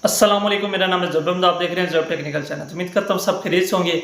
अस्सलाम वालेकुम, मेरा नाम है ज़ुबैर, आप देख रहे हैं ज़ुबैर टेक्निकल चैनल। उम्मीद करता हूँ सब खैरियत से होंगे।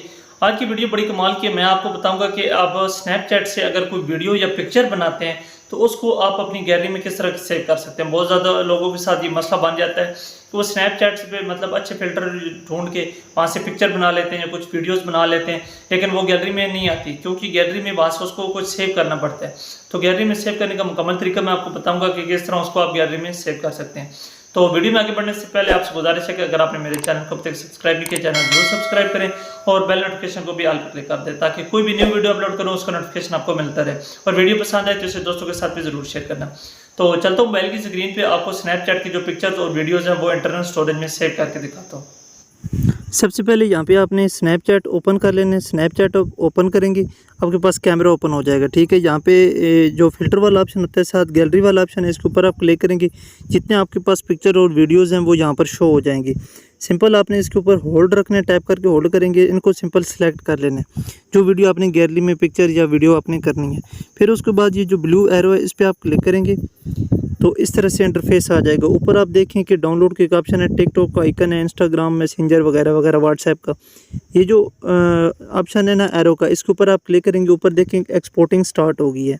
आज की वीडियो बड़ी कमाल की है। मैं आपको बताऊंगा कि आप स्नैपचैट से अगर कोई वीडियो या पिक्चर बनाते हैं तो उसको आप अपनी गैलरी में किस तरह सेव कर सकते हैं। बहुत ज़्यादा लोगों के साथ ये मसला बन जाता है कि वो स्नैपचैट पे मतलब अच्छे फ़िल्टर ढूंढ के वहाँ से पिक्चर बना लेते हैं या कुछ वीडियोज़ बना लेते हैं, लेकिन वो गैलरी में नहीं आती क्योंकि गैलरी में वहाँ से उसको कुछ सेव करना पड़ता है। तो गैलरी में सेव करने का मुकम्मल तरीका मैं आपको बताऊँगा कि किस तरह उसको आप गैलरी में सेव कर सकते हैं। तो वीडियो में आगे बढ़ने से पहले आपसे गुजारिश है कि अगर आपने मेरे चैनल को अब तक सब्सक्राइब नहीं किया, चैनल जरूर सब्सक्राइब करें और बेल नोटिफिकेशन को भी ऑल पर क्लिक कर दें ताकि कोई भी न्यू वीडियो अपलोड करूँ उसका नोटिफिकेशन आपको मिलता रहे। और वीडियो पसंद आए तो इसे दोस्तों के साथ भी जरूर शेयर करना। तो चलता हूँ मोबाइल की स्क्रीन पे आपको स्नैपचैट की जो पिक्चर्स और वीडियोज़ हैं वो इंटरनल स्टोरेज में सेव करके दिखाता हूँ। सबसे पहले यहाँ पे आपने स्नैपचैट ओपन कर लेना है। स्नैपचैट ओपन करेंगे, आपके पास कैमरा ओपन हो जाएगा। ठीक है, यहाँ पे जो फ़िल्टर वाला ऑप्शन होता है, साथ गैलरी वाला ऑप्शन है, इसके ऊपर आप क्लिक करेंगे। जितने आपके पास पिक्चर और वीडियोज़ हैं वो यहाँ पर शो हो जाएंगी। सिंपल आपने इसके ऊपर होल्ड रखना है, टैप करके होल्ड करेंगे, इनको सिंपल सेलेक्ट कर लेना है जो वीडियो आपने गैलरी में पिक्चर या वीडियो आपने करनी है। फिर उसके बाद ये जो ब्लू एरो है इस पर आप क्लिक करेंगे तो इस तरह से इंटरफेस आ जाएगा। ऊपर आप देखें कि डाउनलोड के एक ऑप्शन है, टिकटॉक का आइकन है, इंस्टाग्राम, मैसेंजर वगैरह वगैरह, व्हाट्सएप का ये जो ऑप्शन है ना एरो का, इसके ऊपर आप क्लिक करेंगे। ऊपर देखें एक्सपोर्टिंग स्टार्ट हो गई है।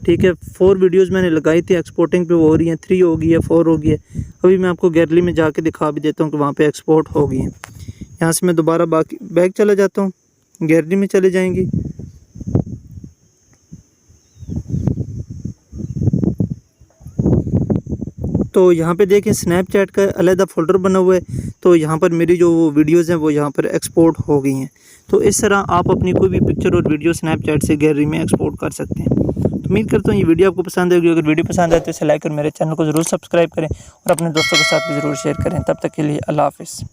ठीक है, 4 वीडियोस मैंने लगाई थी, एक्सपोर्टिंग पे वो हो रही हैं, 3 हो गई है, 4 हो गई है। अभी मैं आपको गैलरी में जाके दिखा भी देता हूँ कि वहाँ पे एक्सपोर्ट हो गई है। यहाँ से मैं दोबारा बाकी बैक चला जाता हूँ, गैलरी में चले जाएंगे। तो यहाँ पे देखें स्नैपचैट का अलग फ़ोल्डर बना हुआ है, तो यहाँ पर मेरी जो वीडियोज़ हैं वो यहाँ पर एक्सपोर्ट हो गई हैं। तो इस तरह आप अपनी कोई भी पिक्चर और वीडियो स्नैपचैट से गैलरी में एक्सपोर्ट कर सकते हैं। तो उम्मीद करता हूँ ये वीडियो आपको पसंद आएगी। अगर वीडियो पसंद आए तो इसे लाइक और मेरे चैनल को ज़रूर सब्सक्राइब करें और अपने दोस्तों के साथ भी ज़रूर शेयर करें। तब तक के लिए अल्लाह हाफ़िज़।